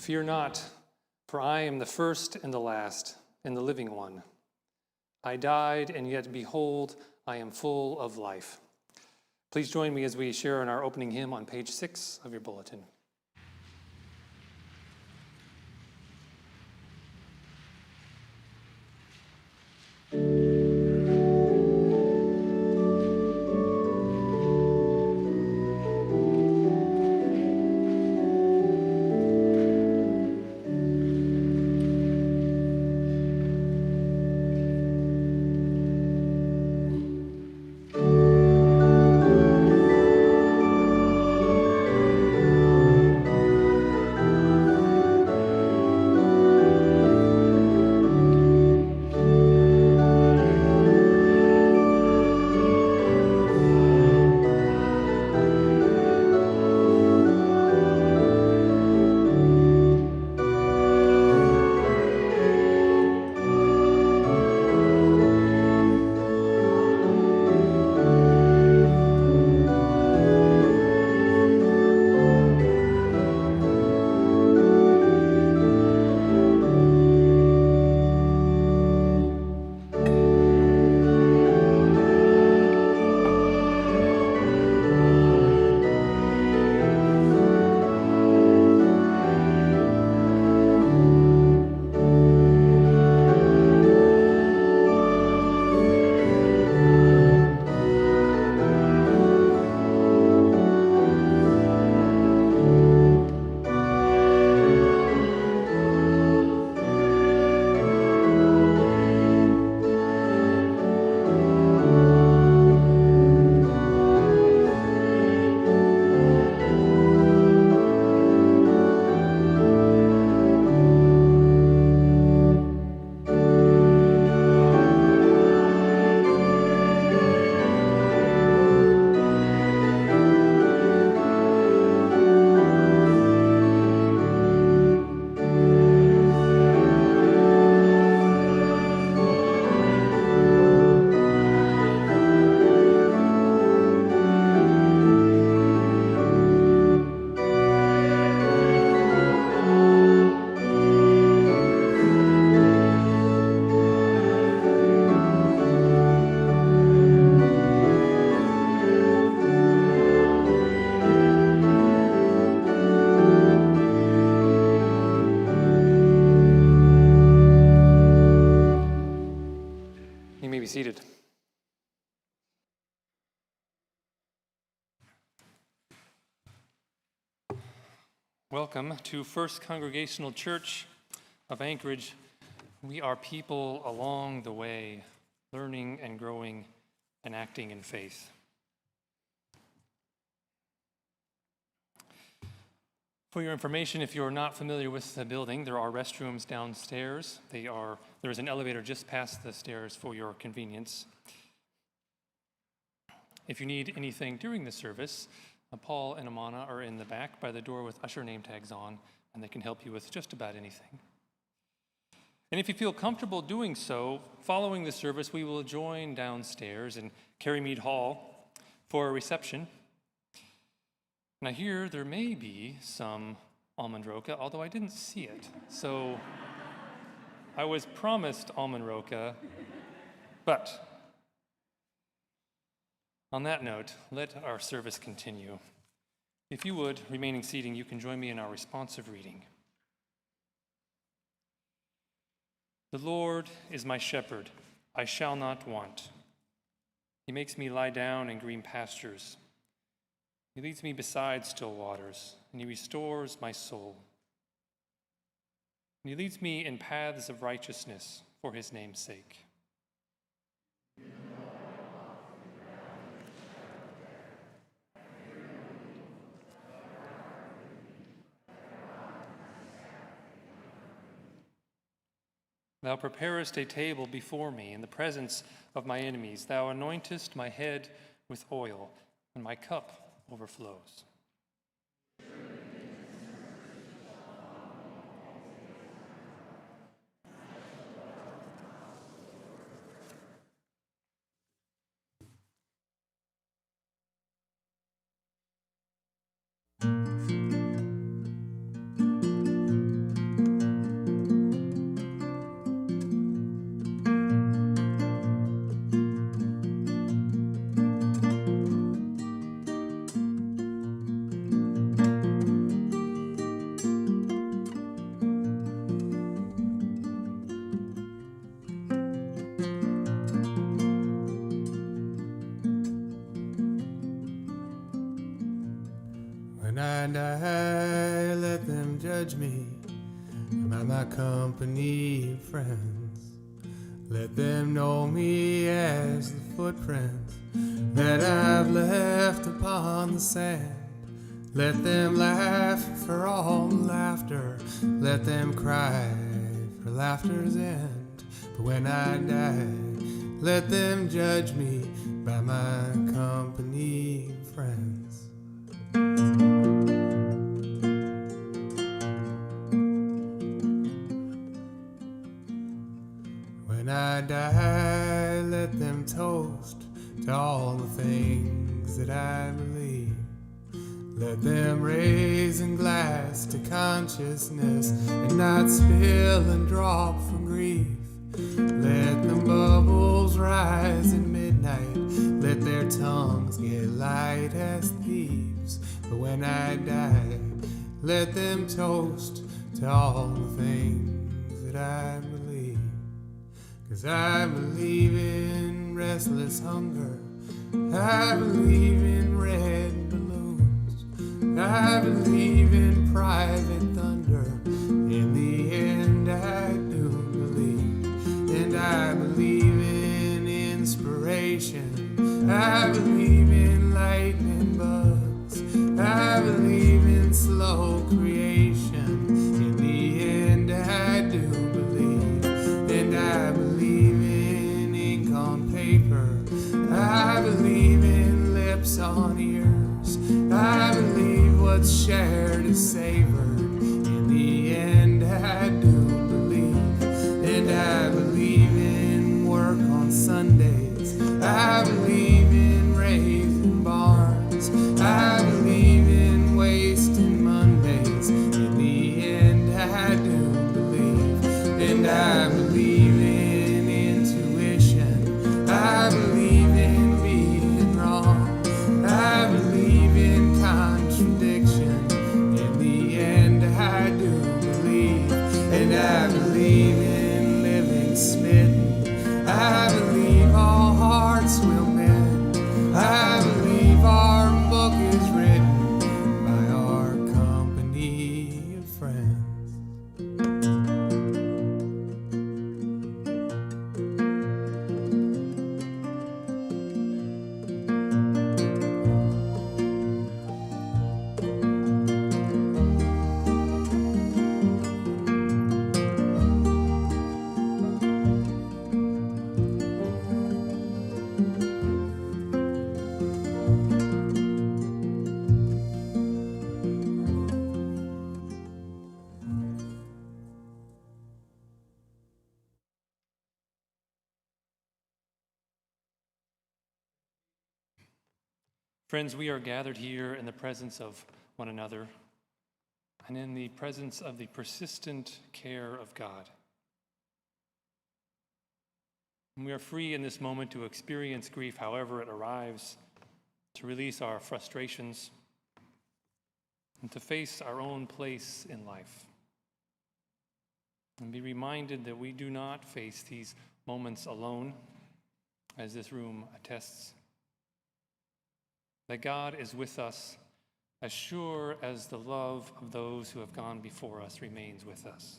Fear not, for I am the first and the last and the living one. I died, and yet behold, I am full of life. Please join me as we share in our opening hymn on page 6 of your bulletin. You may be seated. Welcome to First Congregational Church of Anchorage. We are people along the way, learning and growing and acting in faith. For your information, if you're not familiar with the building, there are restrooms downstairs. There is an elevator just past the stairs for your convenience. If you need anything during the service, Paul and Amana are in the back by the door with usher name tags on, and they can help you with just about anything. And if you feel comfortable doing so, following the service, we will join downstairs in Carrymead Hall for a reception. Now here, there may be some almond roca, although I didn't see it. So I was promised almond roca, but on that note, let our service continue. If you would, remaining seating, you can join me in our responsive reading. The Lord is my shepherd, I shall not want. He makes me lie down in green pastures. He leads me beside still waters, and he restores my soul. And he leads me in paths of righteousness for his name's sake. Thou preparest a table before me in the presence of my enemies. Thou anointest my head with oil, and my cup overflows. When I die, let them judge me by my company of friends. Let them know me as the footprints that I've left upon the sand. Let them laugh for all laughter. Let them cry for laughter's end. But when I die, let them judge me by my company of friends. When I die, let them toast to all the things that I believe. Let them raise a glass to consciousness and not spill and drop from grief. Let the bubbles rise at midnight. Let their tongues get light as thieves. But when I die, let them toast to all the things that I believe. 'Cause I believe in restless hunger. I believe in red balloons. I believe in private thunder. In the end, I do believe. And I believe in inspiration. I believe in lightning bugs. I believe in slow creation. In the end, I do believe. And I believe in ink on paper. I believe in lips on ears. I believe what's shared is savored. In the end, I do believe. And I believe in work on Sundays. I believe in raising barns. I believe in wasting Mondays. In the end, I do believe. And I believe in intuition. I believe in being wrong. I believe in contradiction. In the end, I do believe. And I believe in living smitten. I believe all hearts will mend. I believe our book is written by our company of friends. Friends, we are gathered here in the presence of one another and in the presence of the persistent care of God. And we are free in this moment to experience grief however it arrives, to release our frustrations, and to face our own place in life. And be reminded that we do not face these moments alone, as this room attests. That God is with us as sure as the love of those who have gone before us remains with us.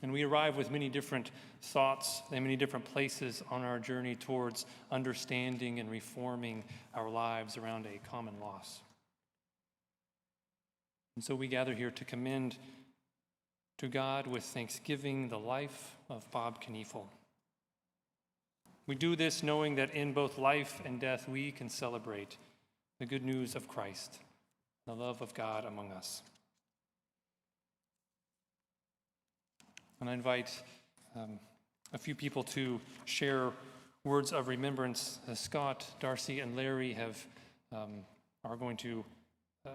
And we arrive with many different thoughts and many different places on our journey towards understanding and reforming our lives around a common loss. And so we gather here to commend to God with thanksgiving the life of Bob Kniefel. We do this knowing that in both life and death we can celebrate the good news of Christ, the love of God among us. And I invite a few people to share words of remembrance. Scott, Darcy, and Larry are going to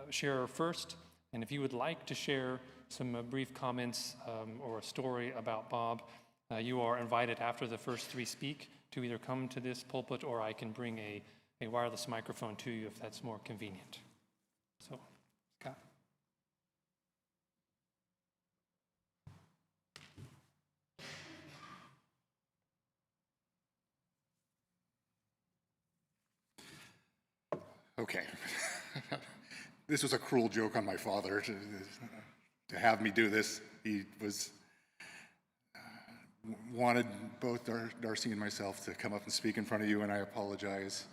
share first. And if you would like to share some brief comments or a story about Bob, you are invited after the first three speak to either come to this pulpit or I can bring a wireless microphone to you if that's more convenient. So, Scott. Okay. This was a cruel joke on my father to have me do this. He wanted both Darcy and myself to come up and speak in front of you, and I apologize.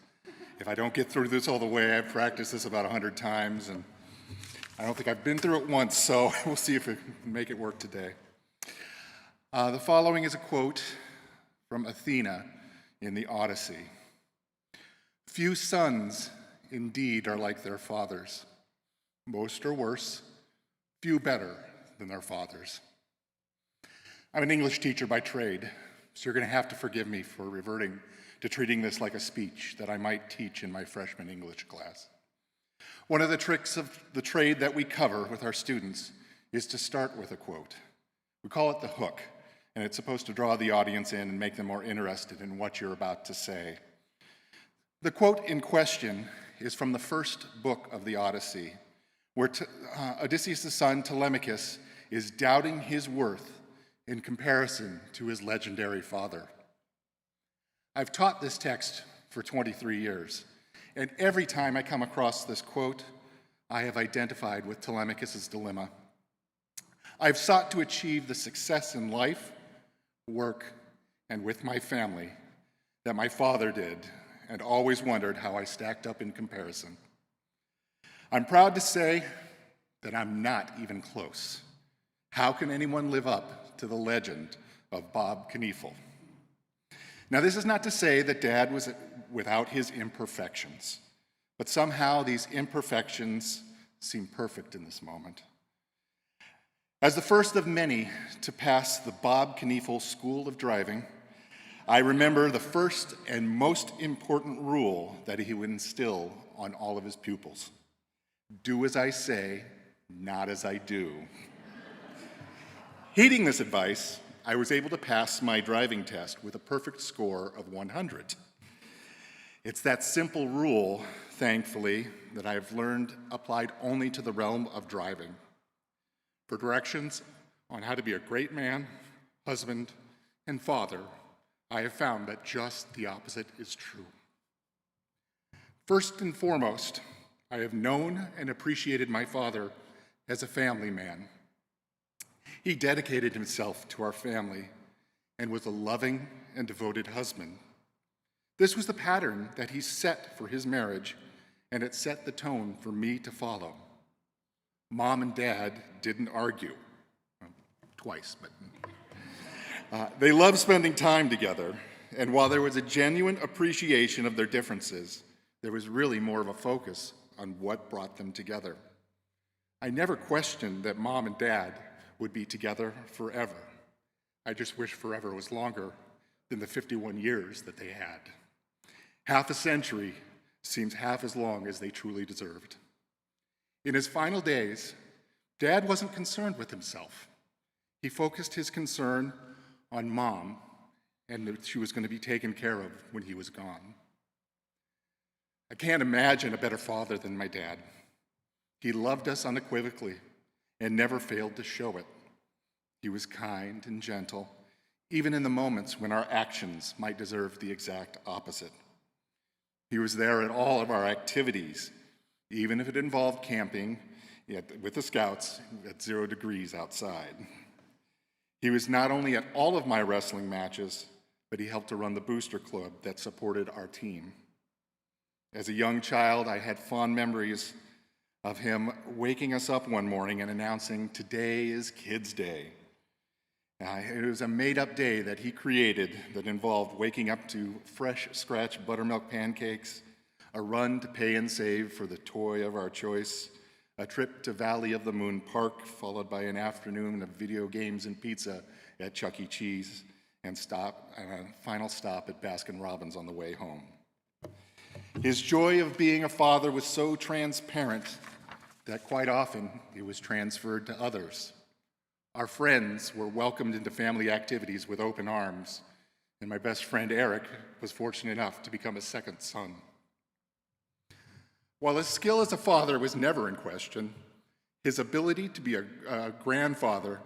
If I don't get through this all the way, I've practiced this about 100 times, and I don't think I've been through it once, so we'll see if we can make it work today. The following is a quote from Athena in the Odyssey. "Few sons indeed are like their fathers. Most are worse, few better than their fathers." I'm an English teacher by trade, so you're going to have to forgive me for reverting to treating this like a speech that I might teach in my freshman English class. One of the tricks of the trade that we cover with our students is to start with a quote. We call it the hook, and it's supposed to draw the audience in and make them more interested in what you're about to say. The quote in question is from the first book of the Odyssey, where Odysseus' son Telemachus is doubting his worth in comparison to his legendary father. I've taught this text for 23 years, and every time I come across this quote, I have identified with Telemachus' dilemma. I've sought to achieve the success in life, work, and with my family that my father did, and always wondered how I stacked up in comparison. I'm proud to say that I'm not even close. How can anyone live up to the legend of Bob Kniefel? Now, this is not to say that Dad was without his imperfections, but somehow these imperfections seem perfect in this moment. As the first of many to pass the Bob Kniefel School of Driving, I remember the first and most important rule that he would instill on all of his pupils. Do as I say, not as I do. Heeding this advice, I was able to pass my driving test with a perfect score of 100. It's that simple rule, thankfully, that I've learned applied only to the realm of driving. For directions on how to be a great man, husband, and father, I have found that just the opposite is true. First and foremost, I have known and appreciated my father as a family man. He dedicated himself to our family and was a loving and devoted husband. This was the pattern that he set for his marriage, and it set the tone for me to follow. Mom and Dad didn't argue. Twice, but they loved spending time together, and while there was a genuine appreciation of their differences, there was really more of a focus on what brought them together. I never questioned that Mom and Dad would be together forever. I just wish forever was longer than the 51 years that they had. Half a century seems half as long as they truly deserved. In his final days, Dad wasn't concerned with himself. He focused his concern on Mom and that she was going to be taken care of when he was gone. I can't imagine a better father than my dad. He loved us unequivocally and never failed to show it. He was kind and gentle, even in the moments when our actions might deserve the exact opposite. He was there at all of our activities, even if it involved camping with the Scouts at 0 degrees outside. He was not only at all of my wrestling matches, but he helped to run the booster club that supported our team. As a young child, I had fond memories of him waking us up one morning and announcing, "Today is Kids' Day." It was a made-up day that he created that involved waking up to fresh scratch buttermilk pancakes, a run to Pay and Save for the toy of our choice, a trip to Valley of the Moon Park, followed by an afternoon of video games and pizza at Chuck E. Cheese, and a final stop at Baskin-Robbins on the way home. His joy of being a father was so transparent that quite often it was transferred to others. Our friends were welcomed into family activities with open arms, and my best friend Eric was fortunate enough to become a second son. While his skill as a father was never in question, his ability to be a grandfather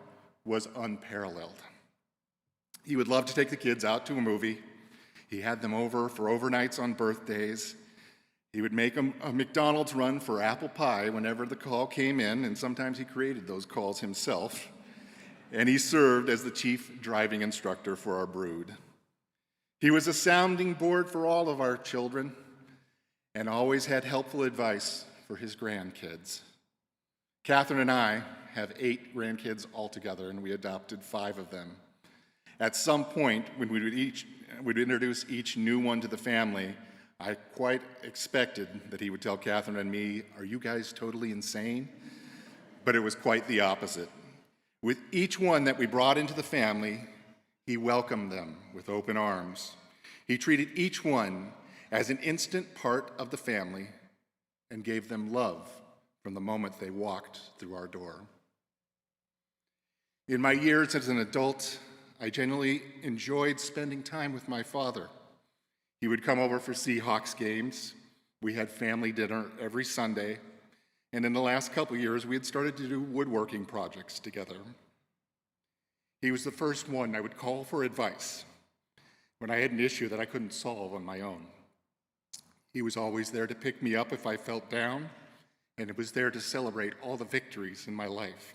was unparalleled. He would love to take the kids out to a movie. He had them over for overnights on birthdays. He would make a McDonald's run for apple pie whenever the call came in, and sometimes he created those calls himself. And he served as the chief driving instructor for our brood. He was a sounding board for all of our children and always had helpful advice for his grandkids. Catherine and I have 8 grandkids altogether, and we adopted 5 of them. At some point, when we'd introduce each new one to the family, I quite expected that he would tell Catherine and me, "Are you guys totally insane?" But it was quite the opposite. With each one that we brought into the family, he welcomed them with open arms. He treated each one as an instant part of the family and gave them love from the moment they walked through our door. In my years as an adult, I genuinely enjoyed spending time with my father. He would come over for Seahawks games. We had family dinner every Sunday. And in the last couple years, we had started to do woodworking projects together. He was the first one I would call for advice when I had an issue that I couldn't solve on my own. He was always there to pick me up if I felt down, and it was there to celebrate all the victories in my life.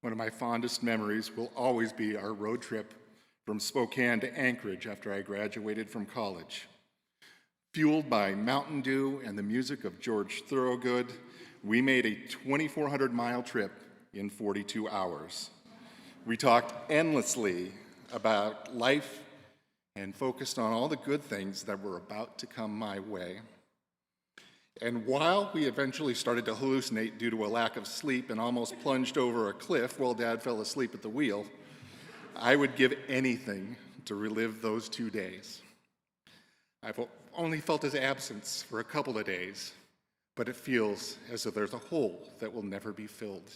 One of my fondest memories will always be our road trip from Spokane to Anchorage after I graduated from college. Fueled by Mountain Dew and the music of George Thorogood, we made a 2,400-mile trip in 42 hours. We talked endlessly about life and focused on all the good things that were about to come my way. And while we eventually started to hallucinate due to a lack of sleep and almost plunged over a cliff while Dad fell asleep at the wheel, I would give anything to relive those 2 days. I've only felt his absence for a couple of days, but it feels as though there's a hole that will never be filled.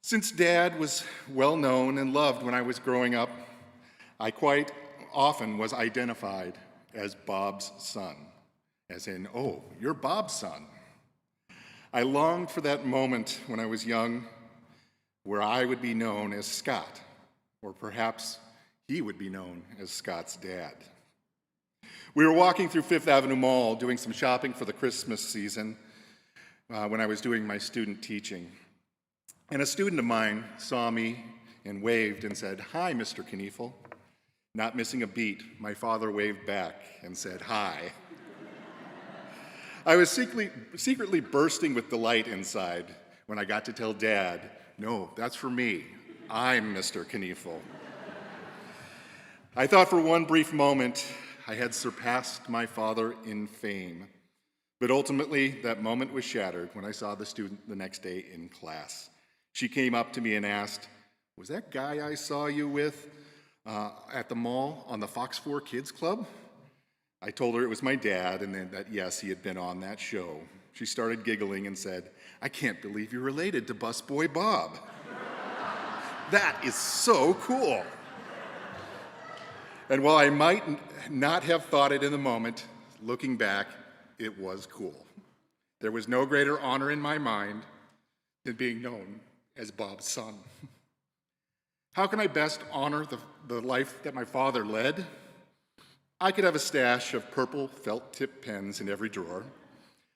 Since Dad was well known and loved when I was growing up, I quite often was identified as Bob's son, as in, "Oh, you're Bob's son." I longed for that moment when I was young where I would be known as Scott, or perhaps he would be known as Scott's dad. We were walking through Fifth Avenue Mall doing some shopping for the Christmas season when I was doing my student teaching. And a student of mine saw me and waved and said, "Hi, Mr. Kniefel." Not missing a beat, my father waved back and said, "Hi." I was secretly bursting with delight inside when I got to tell Dad, "No, that's for me. I'm Mr. Kniefel." I thought for one brief moment I had surpassed my father in fame, but ultimately that moment was shattered when I saw the student the next day in class. She came up to me and asked, "Was that guy I saw you with at the mall on the Fox 4 Kids Club?" I told her it was my dad and then that yes, he had been on that show. She started giggling and said, "I can't believe you're related to Busboy Bob." That is so cool. And while I might not have thought it in the moment, looking back, it was cool. There was no greater honor in my mind than being known as Bob's son. How can I best honor the life that my father led? I could have a stash of purple felt-tip pens in every drawer.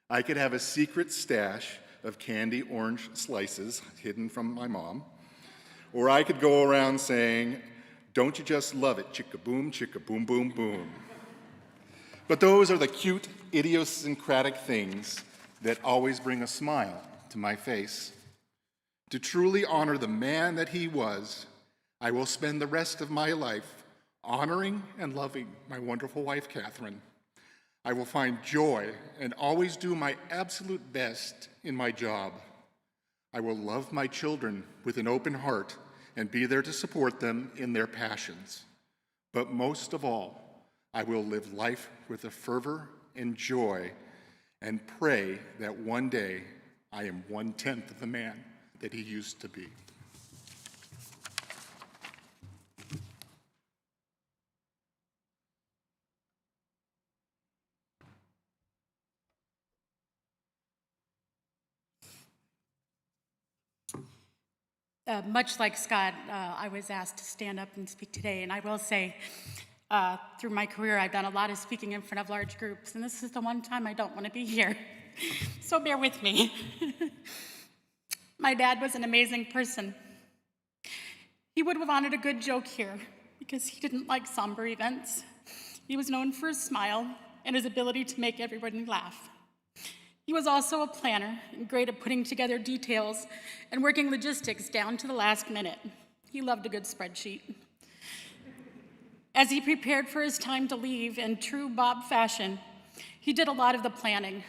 I could have a secret stash of candy orange slices hidden from my mom. Or I could go around saying, "Don't you just love it, chicka boom, boom, boom." But those are the cute, idiosyncratic things that always bring a smile to my face. To truly honor the man that he was, I will spend the rest of my life honoring and loving my wonderful wife, Catherine. I will find joy and always do my absolute best in my job. I will love my children with an open heart and be there to support them in their passions. But most of all, I will live life with a fervor and joy and pray that one day I am 1/10 of the man that he used to be. Much like Scott, I was asked to stand up and speak today, and I will say Through my career, I've done a lot of speaking in front of large groups, and this is the one time I don't want to be here. So bear with me. My dad was an amazing person. He would have wanted a good joke here because he didn't like somber events. He was known for his smile and his ability to make everybody laugh. He was also a planner and great at putting together details and working logistics down to the last minute. He loved a good spreadsheet. As he prepared for his time to leave in true Bob fashion, he did a lot of the planning.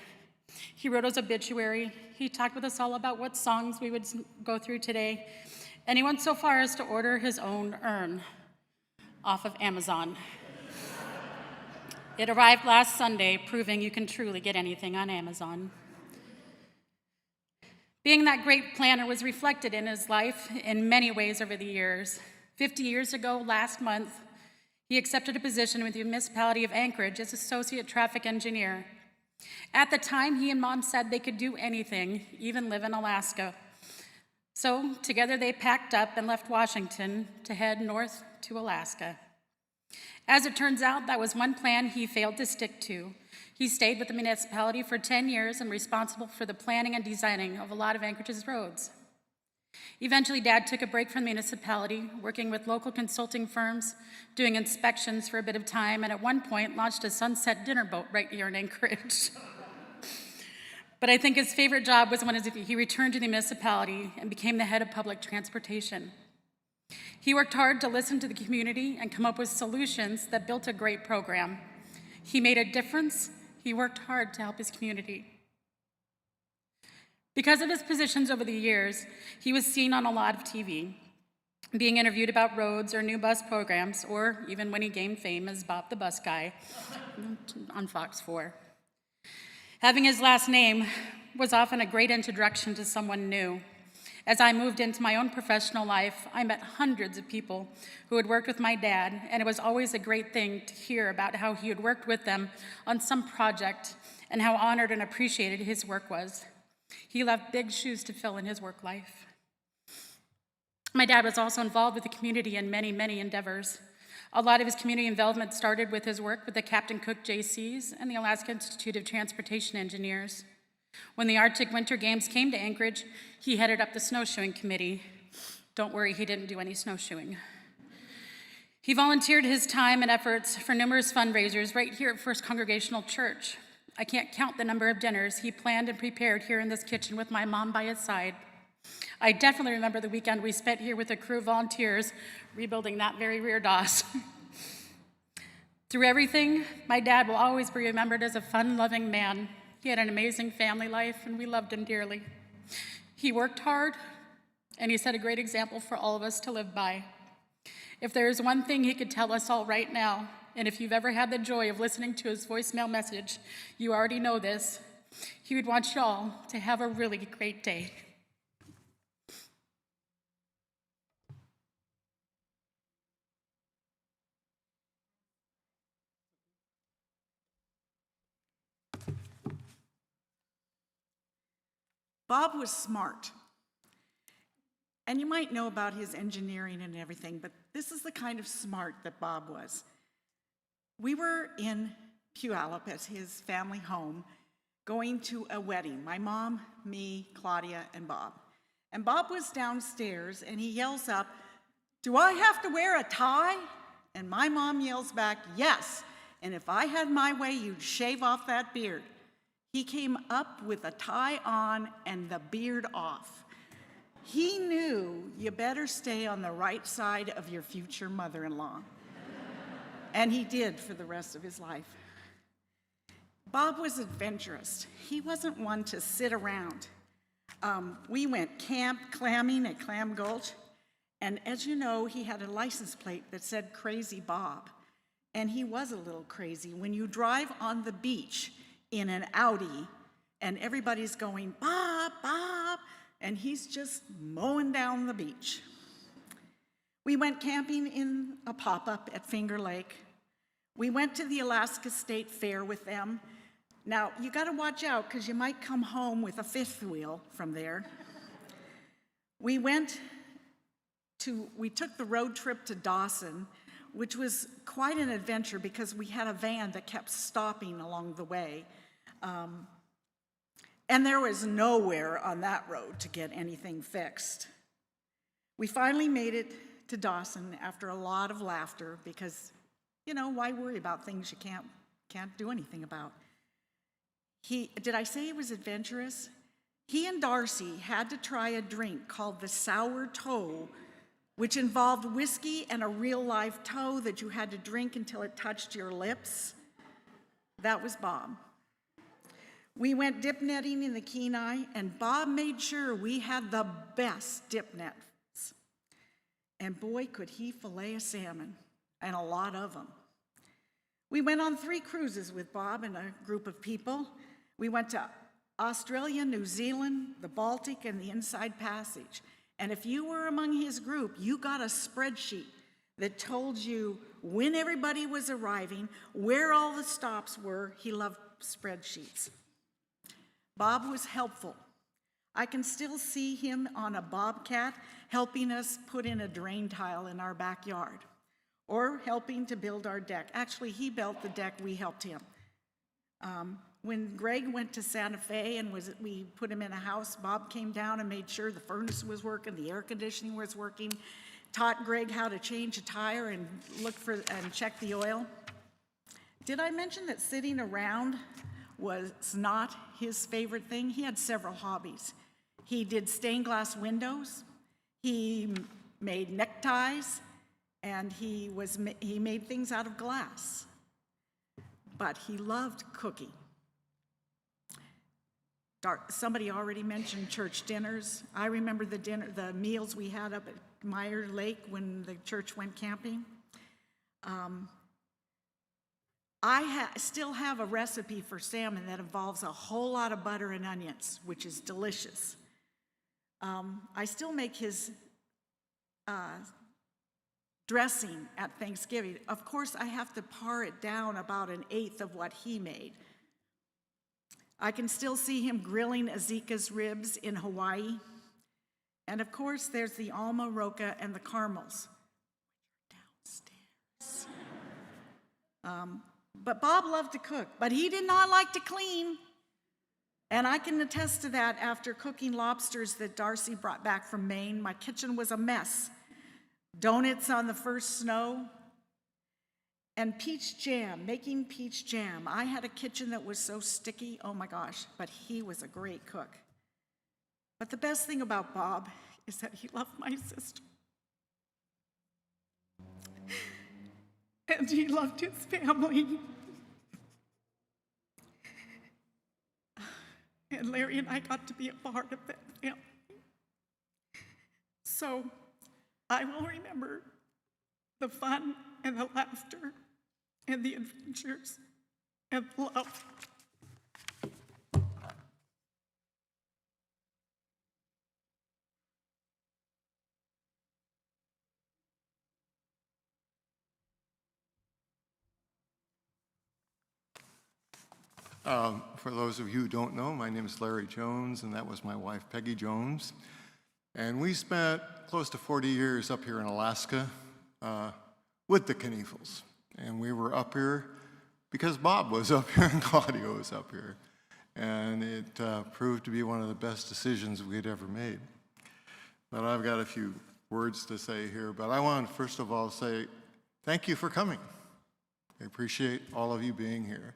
He wrote his obituary, he talked with us all about what songs we would go through today, and he went so far as to order his own urn off of Amazon. It arrived last Sunday, proving you can truly get anything on Amazon. Being that great planner was reflected in his life in many ways over the years. 50 years ago, last month, he accepted a position with the municipality of Anchorage as associate traffic engineer. At the time, he and Mom said they could do anything, even live in Alaska. So together they packed up and left Washington to head north to Alaska. As it turns out, that was one plan he failed to stick to. He stayed with the municipality for 10 years and responsible for the planning and designing of a lot of Anchorage's roads. Eventually, Dad took a break from the municipality, working with local consulting firms, doing inspections for a bit of time, and at one point launched a sunset dinner boat right here in Anchorage. But I think his favorite job was when he returned to the municipality and became the head of public transportation. He worked hard to listen to the community and come up with solutions that built a great program. He made a difference. He worked hard to help his community. Because of his positions over the years, he was seen on a lot of TV, being interviewed about roads or new bus programs, or even when he gained fame as Bob the Bus Guy on Fox 4. Having his last name was often a great introduction to someone new. As I moved into my own professional life, I met hundreds of people who had worked with my dad, and it was always a great thing to hear about how he had worked with them on some project and how honored and appreciated his work was. He left big shoes to fill in his work life. My dad was also involved with the community in many, many endeavors. A lot of his community involvement started with his work with the Captain Cook JCs and the Alaska Institute of Transportation Engineers. When the Arctic Winter Games came to Anchorage, he headed up the snowshoeing committee. Don't worry, he didn't do any snowshoeing. He volunteered his time and efforts for numerous fundraisers right here at First Congregational Church. I can't count the number of dinners he planned and prepared here in this kitchen with my mom by his side. I definitely remember the weekend we spent here with a crew of volunteers rebuilding that very rear DOS. Through everything, my dad will always be remembered as a fun-loving man. He had an amazing family life, and we loved him dearly. He worked hard, and he set a great example for all of us to live by. If there is one thing he could tell us all right now, and if you've ever had the joy of listening to his voicemail message, you already know this. He would want you all to have a really great day. Bob was smart. And you might know about his engineering and everything, but this is the kind of smart that Bob was. We were in Puyallup at his family home going to a wedding. My mom, me, Claudia, and Bob. And Bob was downstairs and he yells up, "Do I have to wear a tie?" And my mom yells back, "Yes, and if I had my way, you'd shave off that beard." He came up with a tie on and the beard off. He knew you better stay on the right side of your future mother-in-law. And he did for the rest of his life. Bob was adventurous. He wasn't one to sit around. We went camp clamming at Clam Gulch, and as you know, he had a license plate that said Crazy Bob. And he was a little crazy. When you drive on the beach in an Audi, and everybody's going, "Bob, Bob," and he's just mowing down the beach. We went camping in a pop-up at Finger Lake. We went to the Alaska State Fair with them. Now, you gotta watch out, because you might come home with a fifth wheel from there. We took the road trip to Dawson, which was quite an adventure because we had a van that kept stopping along the way. And there was nowhere on that road to get anything fixed. We finally made it to Dawson after a lot of laughter because, why worry about things you can't do anything about? Did I say it was adventurous? He and Darcy had to try a drink called the sour toe, which involved whiskey and a real-life toe that you had to drink until it touched your lips. That was Bob. We went dip netting in the Kenai, and Bob made sure we had the best dip nets. And boy, could he fillet a salmon, and a lot of them. We went on 3 cruises with Bob and a group of people. We went to Australia, New Zealand, the Baltic, and the Inside Passage. And if you were among his group, you got a spreadsheet that told you when everybody was arriving, where all the stops were. He loved spreadsheets. Bob was helpful. I can still see him on a bobcat helping us put in a drain tile in our backyard or helping to build our deck. Actually, he built the deck, we helped him. When Greg went to Santa Fe and we put him in a house, Bob came down and made sure the furnace was working, the air conditioning was working, taught Greg how to change a tire and check the oil. Did I mention that sitting around was not his favorite thing? He had several hobbies. He did stained glass windows, he made neckties, and he made things out of glass. But he loved cooking. Somebody already mentioned church dinners. I remember the meals we had up at Meyer Lake when the church went camping. I still have a recipe for salmon that involves a whole lot of butter and onions, which is delicious. I still make his dressing at Thanksgiving. Of course, I have to par it down about 1/8 of what he made. I can still see him grilling Azeka's ribs in Hawaii. And of course, there's the Alma Roca and the caramels downstairs. But Bob loved to cook, but he did not like to clean. And I can attest to that after cooking lobsters that Darcy brought back from Maine. My kitchen was a mess. Donuts on the first snow. And peach jam, making peach jam. I had a kitchen that was so sticky, oh my gosh, but he was a great cook. But the best thing about Bob is that he loved my sister. And he loved his family. And Larry and I got to be a part of that family. So I will remember the fun and the laughter and the adventures and love. For those of you who don't know, my name is Larry Jones, and that was my wife, Peggy Jones. And we spent close to 40 years up here in Alaska with the Kniefels. And we were up here because Bob was up here and Claudio was up here. And it proved to be one of the best decisions we'd ever made. But I've got a few words to say here. But I want to first of all say thank you for coming. I appreciate all of you being here.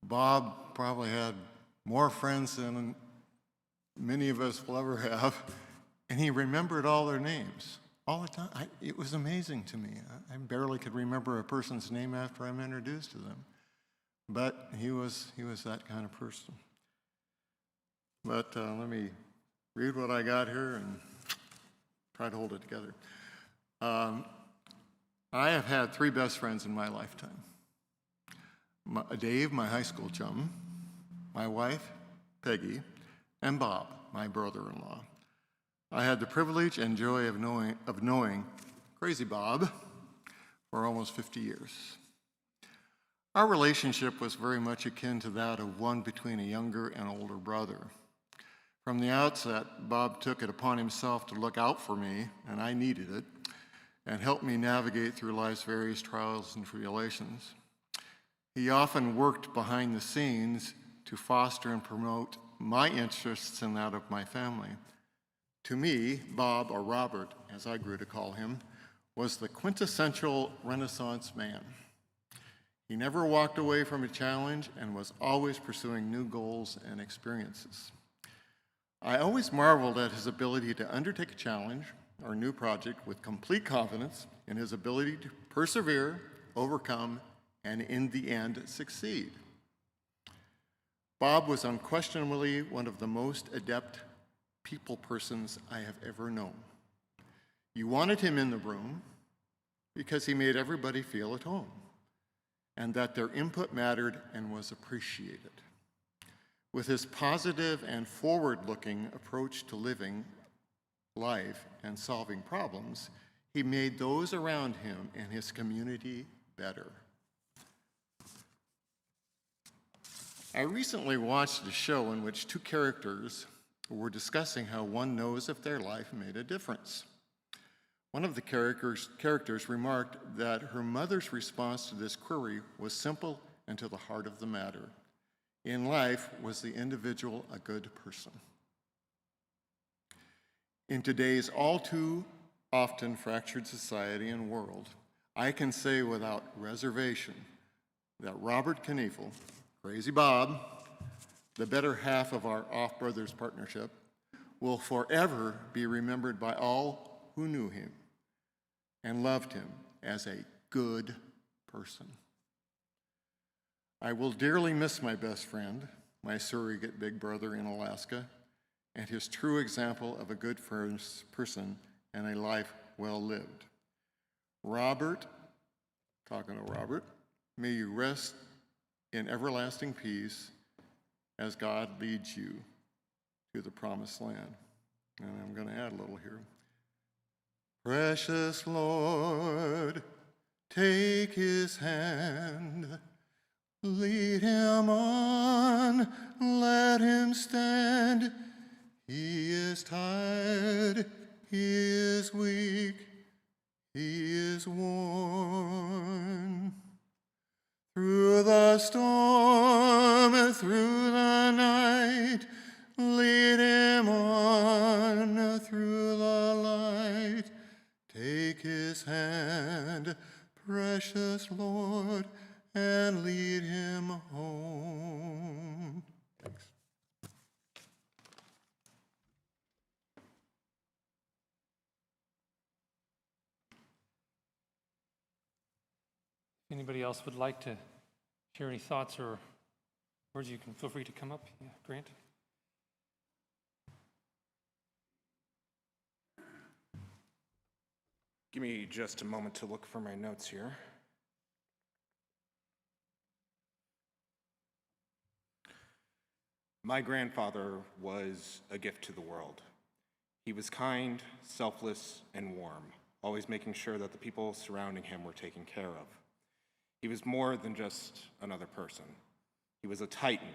Bob probably had more friends than many of us will ever have, and he remembered all their names all the time. It was amazing to me. I barely could remember a person's name after I'm introduced to them, but he was that kind of person. But let me read what I got here and try to hold it together. I have had 3 best friends in my lifetime. Dave, my high school chum, my wife, Peggy, and Bob, my brother-in-law. I had the privilege and joy of knowing Crazy Bob for almost 50 years. Our relationship was very much akin to that of one between a younger and older brother. From the outset, Bob took it upon himself to look out for me, and I needed it, and helped me navigate through life's various trials and tribulations. He often worked behind the scenes to foster and promote my interests and that of my family. To me, Bob, or Robert, as I grew to call him, was the quintessential Renaissance man. He never walked away from a challenge and was always pursuing new goals and experiences. I always marveled at his ability to undertake a challenge or new project with complete confidence in his ability to persevere, overcome, and in the end, succeed. Bob was unquestionably one of the most adept people persons I have ever known. You wanted him in the room because he made everybody feel at home, and that their input mattered and was appreciated. With his positive and forward-looking approach to living life and solving problems, he made those around him and his community better. I recently watched a show in which two characters were discussing how one knows if their life made a difference. One of the characters remarked that her mother's response to this query was simple and to the heart of the matter. In life, was the individual a good person? In today's all too often fractured society and world, I can say without reservation that Robert Kniefel, Crazy Bob, the better half of our Off Brothers partnership, will forever be remembered by all who knew him and loved him as a good person. I will dearly miss my best friend, my surrogate big brother in Alaska, and his true example of a good person and a life well lived. Robert, talking to Robert, may you rest in everlasting peace as God leads you to the promised land. And I'm going to add a little here. Precious Lord, take his hand, lead him on, let him stand. He is tired, he is weak, he is worn. Through the storm, through the night, lead him on through the light. Take his hand, precious Lord, and lead him home. Thanks. Anybody else would like to share any thoughts or words? You can feel free to come up. Yeah, Grant. Give me just a moment to look for my notes here. My grandfather was a gift to the world. He was kind, selfless, and warm, always making sure that the people surrounding him were taken care of. He was more than just another person. He was a titan,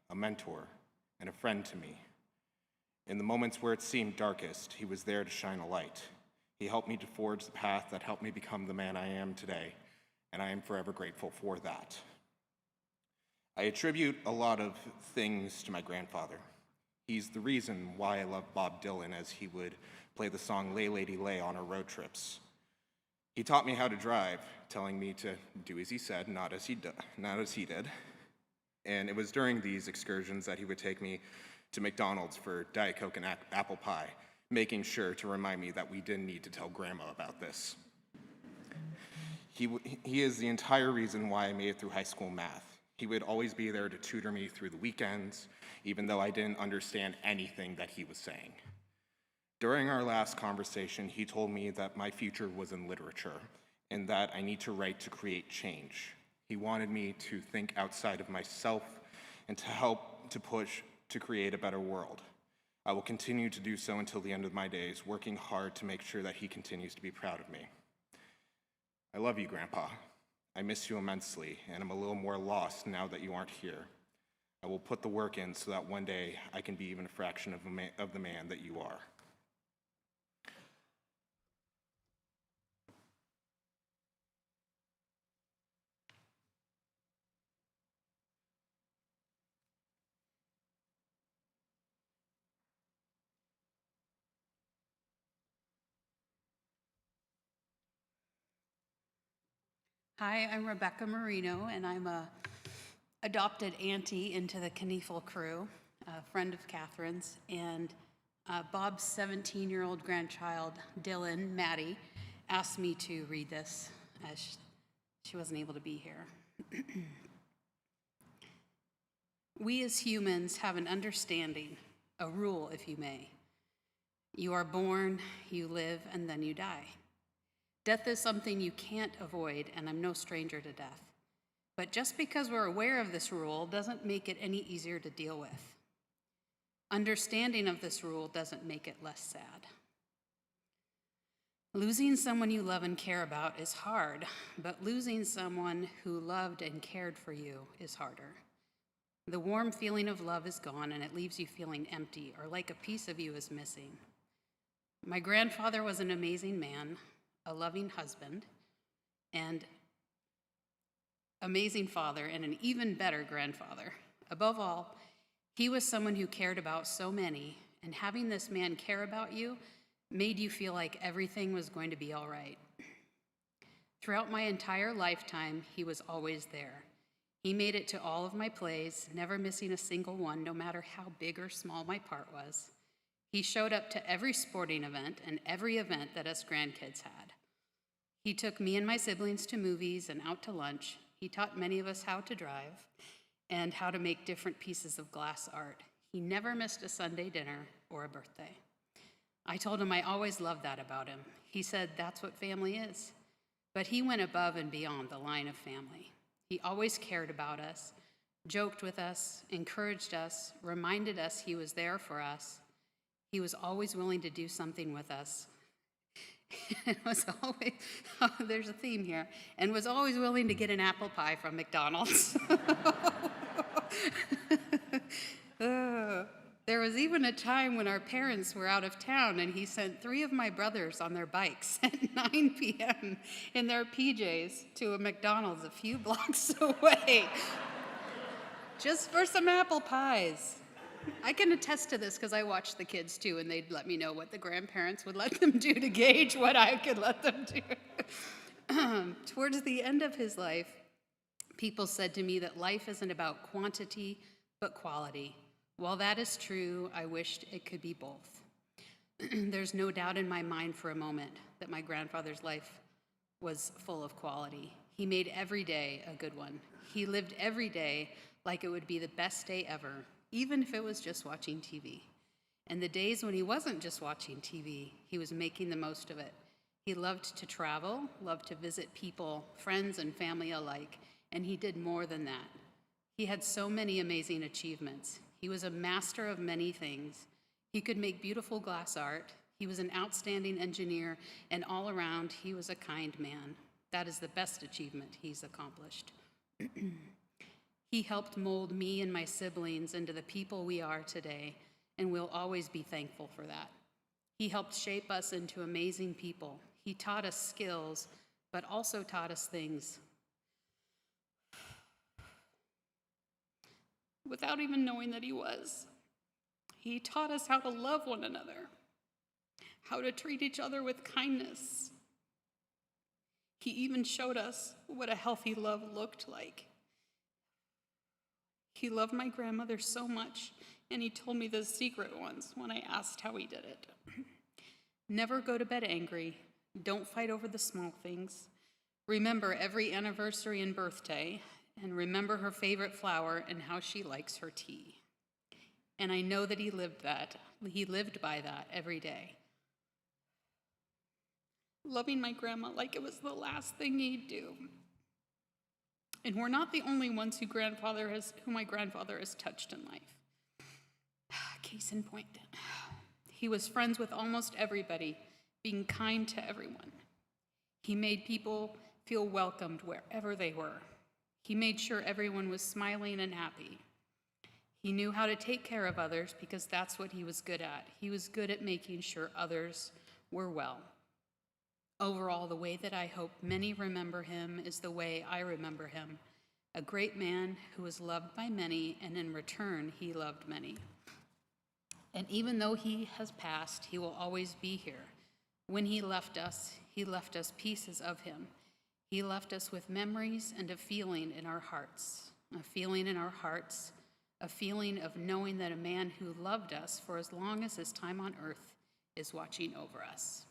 a mentor, and a friend to me. In the moments where it seemed darkest, he was there to shine a light. He helped me to forge the path that helped me become the man I am today, and I am forever grateful for that. I attribute a lot of things to my grandfather. He's the reason why I love Bob Dylan, as he would play the song Lay Lady Lay on our road trips. He taught me how to drive, telling me to do as he said, not as he did. And it was during these excursions that he would take me to McDonald's for Diet Coke and apple pie, making sure to remind me that we didn't need to tell Grandma about this. He is the entire reason why I made it through high school math. He would always be there to tutor me through the weekends, even though I didn't understand anything that he was saying. During our last conversation, he told me that my future was in literature and that I need to write to create change. He wanted me to think outside of myself and to help to push to create a better world. I will continue to do so until the end of my days, working hard to make sure that he continues to be proud of me. I love you, Grandpa. I miss you immensely, and I'm a little more lost now that you aren't here. I will put the work in so that one day I can be even a fraction of the man that you are. Hi, I'm Rebecca Marino, and I'm a adopted auntie into the Kniefel crew, a friend of Catherine's, and Bob's 17-year-old grandchild, Dylan, Maddie, asked me to read this as she wasn't able to be here. We as humans have an understanding, a rule, if you may. You are born, you live, and then you die. Death is something you can't avoid, and I'm no stranger to death. But just because we're aware of this rule doesn't make it any easier to deal with. Understanding of this rule doesn't make it less sad. Losing someone you love and care about is hard, but losing someone who loved and cared for you is harder. The warm feeling of love is gone, and it leaves you feeling empty, or like a piece of you is missing. My grandfather was an amazing man, a loving husband, and amazing father, and an even better grandfather. Above all, he was someone who cared about so many, and having this man care about you made you feel like everything was going to be all right. Throughout my entire lifetime, he was always there. He made it to all of my plays, never missing a single one, no matter how big or small my part was. He showed up to every sporting event and every event that us grandkids had. He took me and my siblings to movies and out to lunch. He taught many of us how to drive and how to make different pieces of glass art. He never missed a Sunday dinner or a birthday. I told him I always loved that about him. He said that's what family is. But he went above and beyond the line of family. He always cared about us, joked with us, encouraged us, reminded us he was there for us. He was always willing to do something with us. And was always, there's a theme here, and was always willing to get an apple pie from McDonald's. There was even a time when our parents were out of town, and he sent 3 of my brothers on their bikes at 9 p.m. in their PJs to a McDonald's a few blocks away, just for some apple pies. I can attest to this because I watched the kids too, and they'd let me know what the grandparents would let them do to gauge what I could let them do. Towards the end of his life, people said to me that life isn't about quantity, but quality. While that is true, I wished it could be both. There's no doubt in my mind for a moment that my grandfather's life was full of quality. He made every day a good one. He lived every day like it would be the best day ever, even if it was just watching TV. And the days when he wasn't just watching TV, he was making the most of it. He loved to travel, loved to visit people, friends and family alike, and he did more than that. He had so many amazing achievements. He was a master of many things. He could make beautiful glass art. He was an outstanding engineer, and all around, he was a kind man. That is the best achievement he's accomplished. He helped mold me and my siblings into the people we are today, and we'll always be thankful for that. He helped shape us into amazing people. He taught us skills, but also taught us things without even knowing that he was. He taught us how to love one another, how to treat each other with kindness. He even showed us what a healthy love looked like. He loved my grandmother so much, and he told me the secret once when I asked how he did it. Never go to bed angry. Don't fight over the small things. Remember every anniversary and birthday, and remember her favorite flower and how she likes her tea. And I know that he lived by that every day. Loving my grandma like it was the last thing he'd do. And we're not the only ones who my grandfather has touched in life. Case in point, he was friends with almost everybody, being kind to everyone. He made people feel welcomed wherever they were. He made sure everyone was smiling and happy. He knew how to take care of others because that's what he was good at. He was good at making sure others were well. Overall, the way that I hope many remember him is the way I remember him, a great man who was loved by many, and in return, he loved many. And even though he has passed, he will always be here. When he left us pieces of him. He left us with memories and a feeling in our hearts, a feeling in our hearts, a feeling of knowing that a man who loved us for as long as his time on earth is watching over us.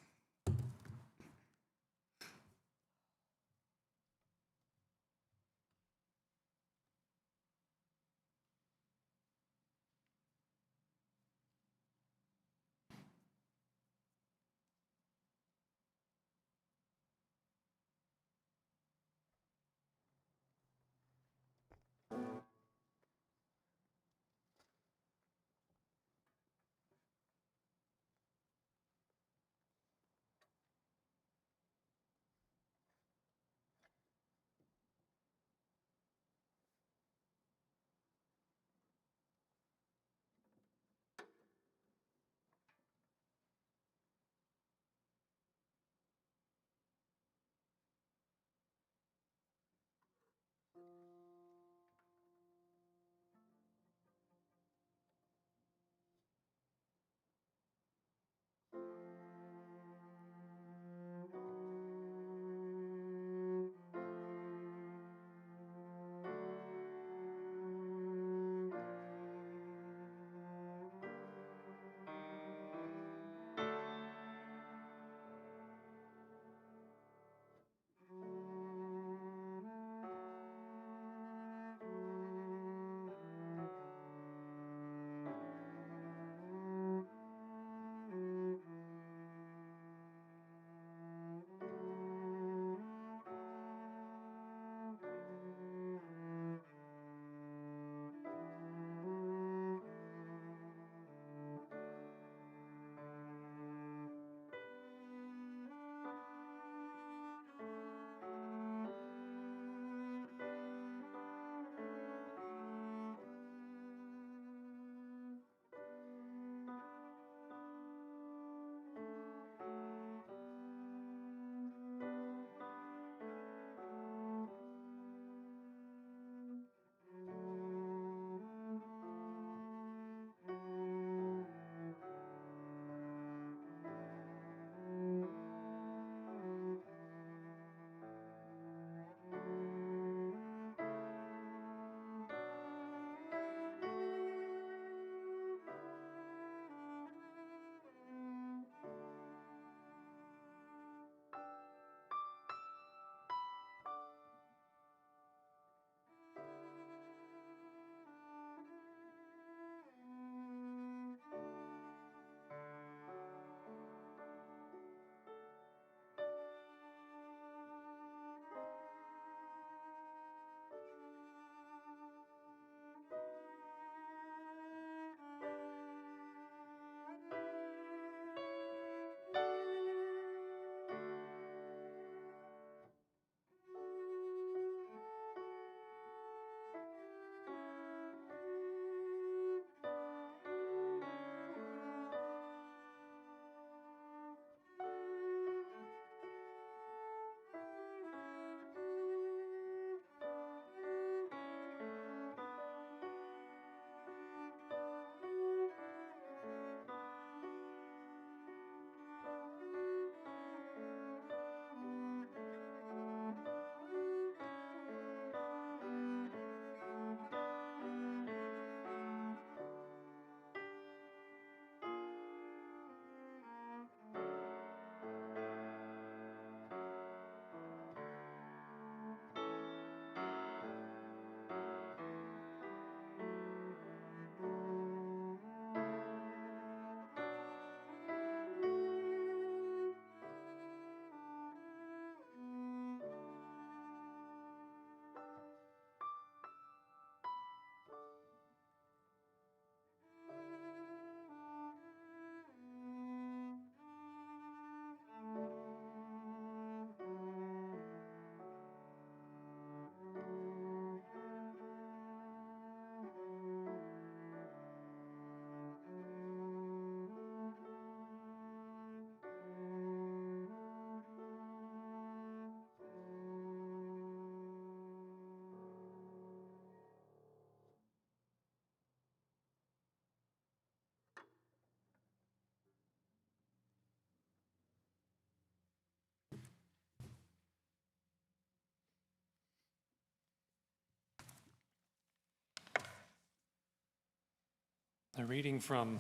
A reading from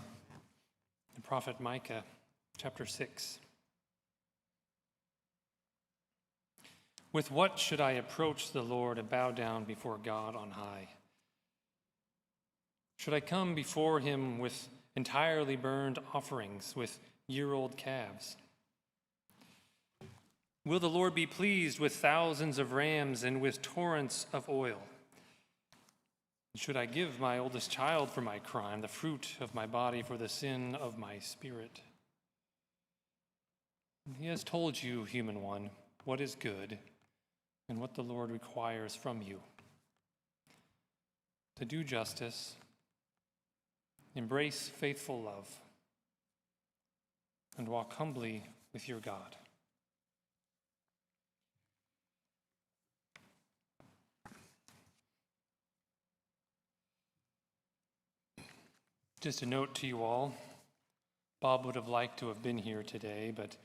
the prophet Micah, chapter 6. With what should I approach the Lord and bow down before God on high? Should I come before him with entirely burned offerings, with year-old calves? Will the Lord be pleased with thousands of rams and with torrents of oil? Should I give my oldest child for my crime, the fruit of my body for the sin of my spirit? He has told you, human one, what is good and what the Lord requires from you: to do justice, embrace faithful love, and walk humbly with your God. Just a note to you all, Bob would have liked to have been here today, but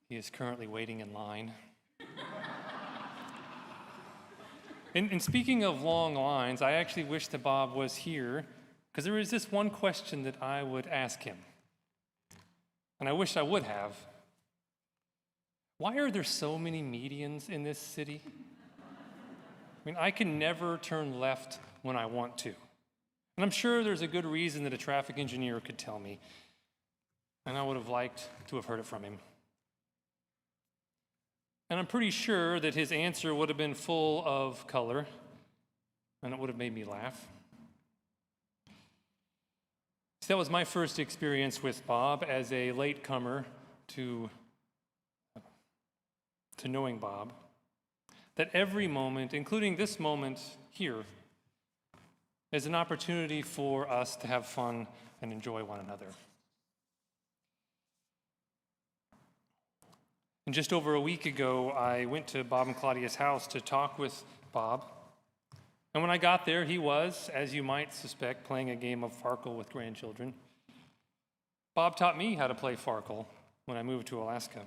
he is currently waiting in line. And speaking of long lines, I actually wish that Bob was here, because there is this one question that I would ask him. And I wish I would have. Why are there so many medians in this city? I mean, I can never turn left when I want to. And I'm sure there's a good reason that a traffic engineer could tell me. And I would have liked to have heard it from him. And I'm pretty sure that his answer would have been full of color, and it would have made me laugh. So that was my first experience with Bob as a latecomer to knowing Bob. That every moment, including this moment here, is an opportunity for us to have fun and enjoy one another. And just over a week ago, I went to Bob and Claudia's house to talk with Bob. And when I got there, he was, as you might suspect, playing a game of Farkle with grandchildren. Bob taught me how to play Farkle when I moved to Alaska.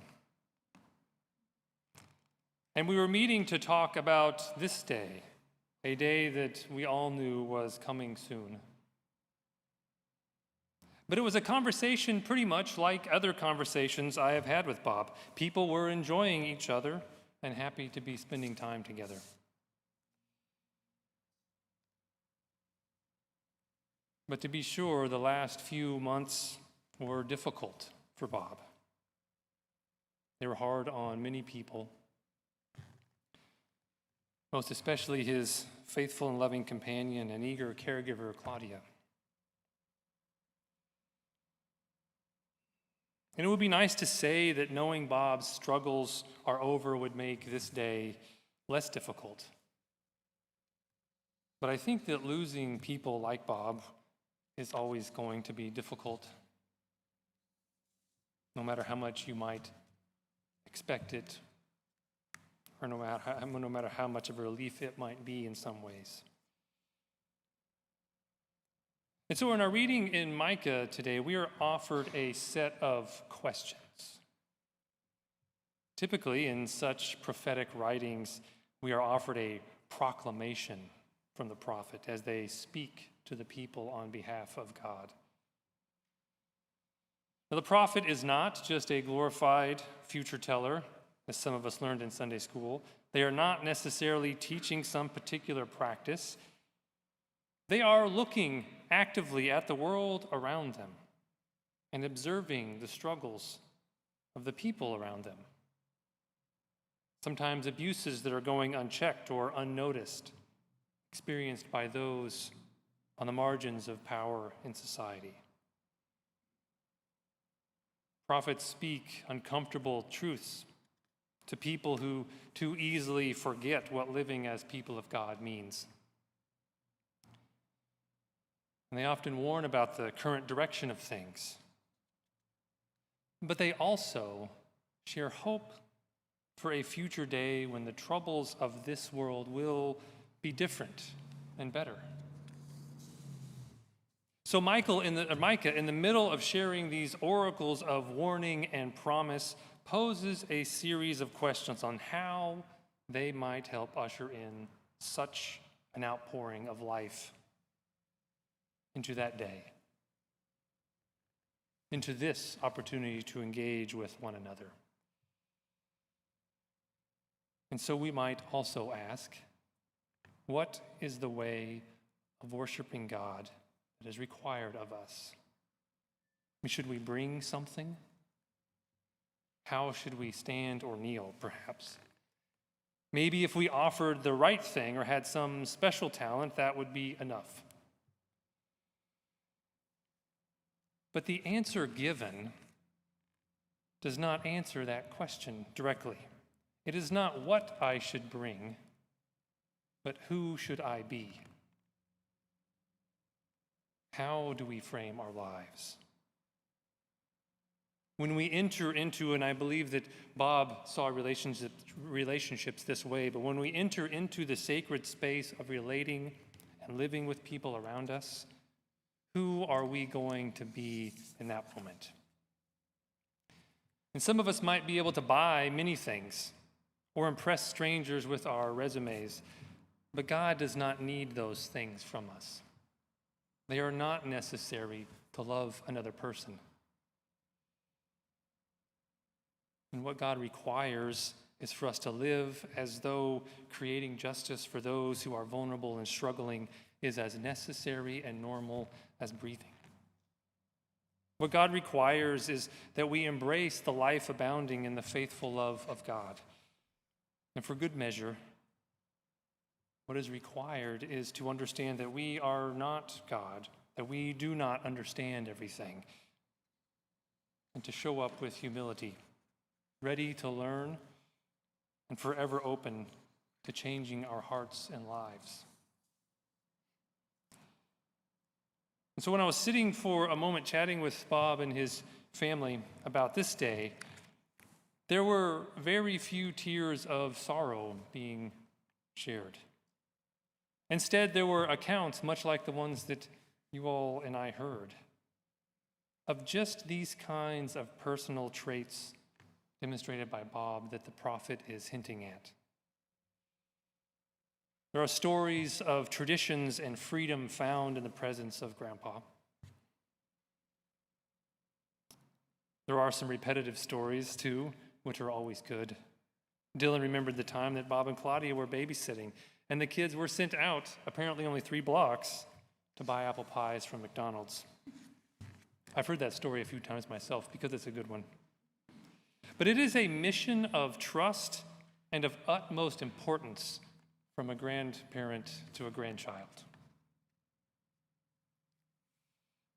And we were meeting to talk about this day, a day that we all knew was coming soon. But it was a conversation pretty much like other conversations I have had with Bob. People were enjoying each other and happy to be spending time together. But to be sure, the last few months were difficult for Bob. They were hard on many people, most especially his faithful and loving companion and eager caregiver, Claudia. And it would be nice to say that knowing Bob's struggles are over would make this day less difficult. But I think that losing people like Bob is always going to be difficult, no matter how much you might expect it, or no matter how much of a relief it might be in some ways. And so in our reading in Micah today, we are offered a set of questions. Typically, in such prophetic writings, we are offered a proclamation from the prophet as they speak to the people on behalf of God. Now, the prophet is not just a glorified future teller, as some of us learned in Sunday school. They are not necessarily teaching some particular practice. They are looking actively at the world around them and observing the struggles of the people around them. Sometimes abuses that are going unchecked or unnoticed, experienced by those on the margins of power in society. Prophets speak uncomfortable truths to people who too easily forget what living as people of God means. And they often warn about the current direction of things. But they also share hope for a future day when the troubles of this world will be different and better. So Micah, in the middle of sharing these oracles of warning and promise, poses a series of questions on how they might help usher in such an outpouring of life into that day. into this opportunity to engage with one another. And so we might also ask, what is the way of worshiping God that is required of us? Should we bring something? How should we stand or kneel, perhaps? Maybe if we offered the right thing or had some special talent, that would be enough. But the answer given does not answer that question directly. It is not what I should bring, but who should I be? How do we frame our lives? When we enter into, and I believe that Bob saw relationships this way, but when we enter into the sacred space of relating and living with people around us, who are we going to be in that moment? And some of us might be able to buy many things or impress strangers with our resumes, but God does not need those things from us. They are not necessary to love another person. And what God requires is for us to live as though creating justice for those who are vulnerable and struggling is as necessary and normal as breathing. What God requires is that we embrace the life abounding in the faithful love of God. And for good measure, what is required is to understand that we are not God, that we do not understand everything, and to show up with humility, ready to learn and forever open to changing our hearts and lives. And so when I was sitting for a moment chatting with Bob and his family about this day, there were very few tears of sorrow being shared. Instead, there were accounts, much like the ones that you all and I heard, of just these kinds of personal traits demonstrated by Bob that the prophet is hinting at. There are stories of traditions and freedom found in the presence of Grandpa. There are some repetitive stories, too, which are always good. Dylan remembered the time that Bob and Claudia were babysitting, and the kids were sent out, apparently only 3 blocks, to buy apple pies from McDonald's. I've heard that story a few times myself because it's a good one. But it is a mission of trust and of utmost importance from a grandparent to a grandchild.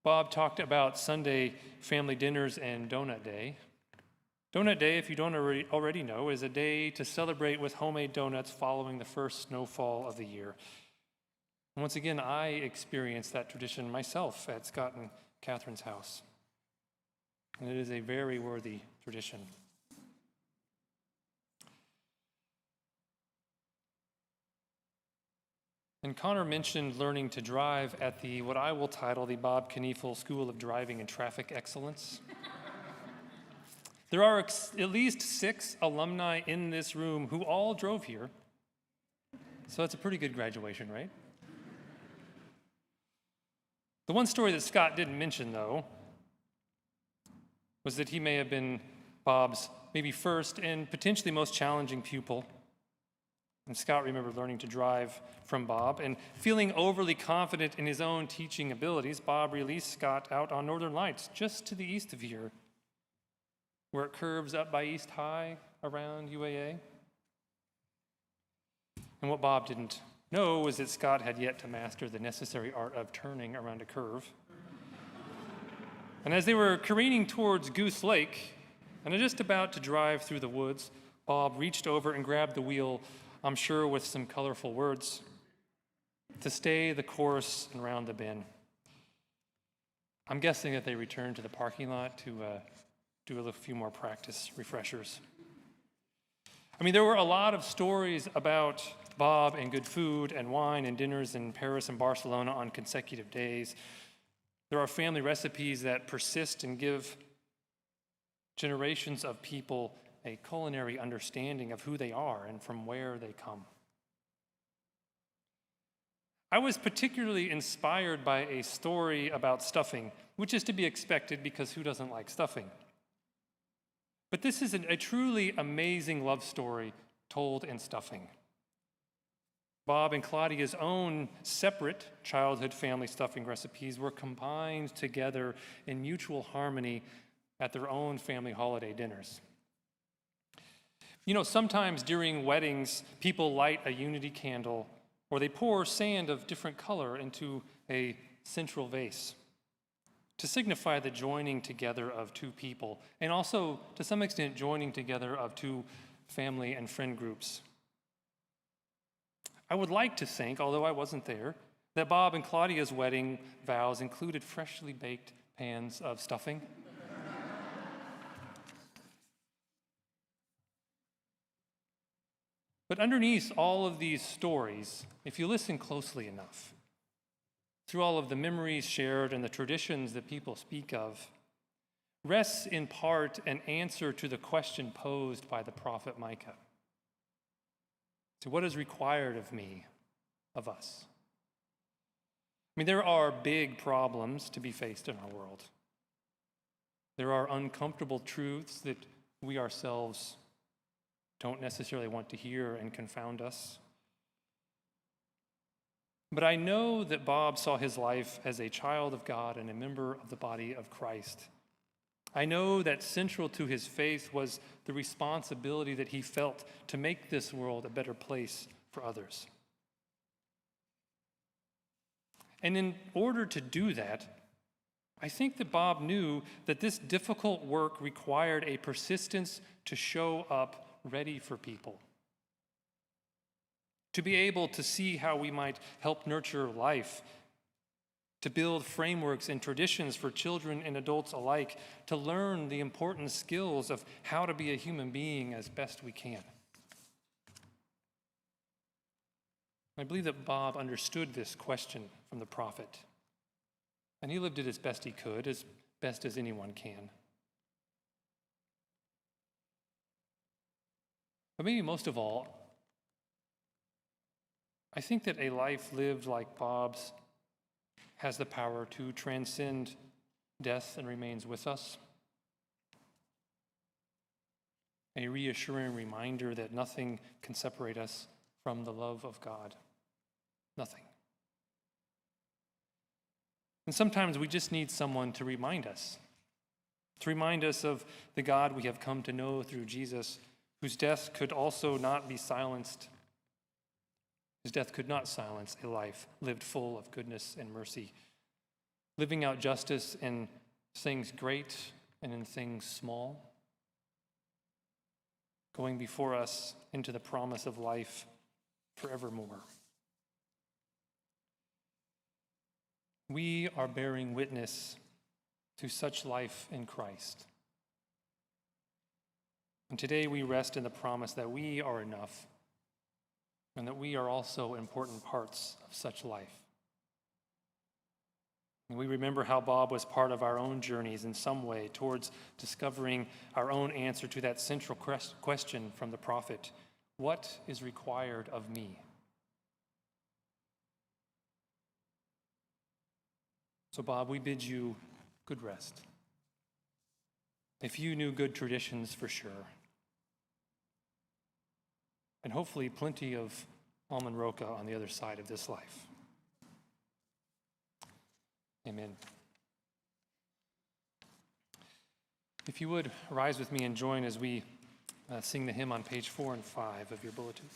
Bob talked about Sunday family dinners and Donut Day. Donut Day, if you don't already know, is a day to celebrate with homemade donuts following the first snowfall of the year. And once again, I experienced that tradition myself at Scott and Catherine's house. And it is a very worthy tradition. And Connor mentioned learning to drive at what I will title the Bob Kniefel School of Driving and Traffic Excellence. There are at least 6 alumni in this room who all drove here. So it's a pretty good graduation, right? The one story that Scott didn't mention, though, was that he may have been Bob's maybe first and potentially most challenging pupil. And Scott remembered learning to drive from Bob, and feeling overly confident in his own teaching abilities, Bob released Scott out on Northern Lights, just to the east of here, where it curves up by East High around UAA. And what Bob didn't know was that Scott had yet to master the necessary art of turning around a curve. And as they were careening towards Goose Lake, and just about to drive through the woods, Bob reached over and grabbed the wheel, I'm sure with some colorful words, to stay the course and round the bend. I'm guessing that they returned to the parking lot to do a few more practice refreshers. I mean, there were a lot of stories about Bob and good food and wine and dinners in Paris and Barcelona on consecutive days. There are family recipes that persist and give generations of people a culinary understanding of who they are and from where they come. I was particularly inspired by a story about stuffing which is to be expected because who doesn't like stuffing? But this is a truly amazing love story told in stuffing. Bob and Claudia's own separate childhood family stuffing recipes were combined together in mutual harmony at their own family holiday dinners. You know, sometimes during weddings, people light a unity candle or they pour sand of different color into a central vase to signify the joining together of two people, and also, to some extent, joining together of two family and friend groups. I would like to think, although I wasn't there, that Bob and Claudia's wedding vows included freshly baked pans of stuffing. But underneath all of these stories, if you listen closely enough, through all of the memories shared and the traditions that people speak of, rests in part an answer to the question posed by the prophet Micah. So what is required of me, of us? I mean, there are big problems to be faced in our world. There are uncomfortable truths that we ourselves don't necessarily want to hear and confound us. But I know that Bob saw his life as a child of God and a member of the body of Christ. I know that central to his faith was the responsibility that he felt to make this world a better place for others. And in order to do that, I think that Bob knew that this difficult work required a persistence to show up ready for people, to be able to see how we might help nurture life, to build frameworks and traditions for children and adults alike, to learn the important skills of how to be a human being as best we can. I believe that Bob understood this question from the prophet, and he lived it as best he could, as best as anyone can. But maybe most of all, I think that a life lived like Bob's has the power to transcend death and remains with us. A reassuring reminder that nothing can separate us from the love of God. Nothing. And sometimes we just need someone to remind us of the God we have come to know through Jesus, whose death could also not be silenced. His death could not silence a life lived full of goodness and mercy, living out justice in things great and in things small, going before us into the promise of life forevermore. We are bearing witness to such life in Christ. And today we rest in the promise that we are enough and that we are also important parts of such life. And we remember how Bob was part of our own journeys in some way towards discovering our own answer to that central question from the prophet: what is required of me? So, Bob, we bid you good rest. If you knew good traditions for sure, and hopefully plenty of almond roca on the other side of this life. Amen. If you would, rise with me and join as we sing the hymn on page 4 and 5 of your bulletin.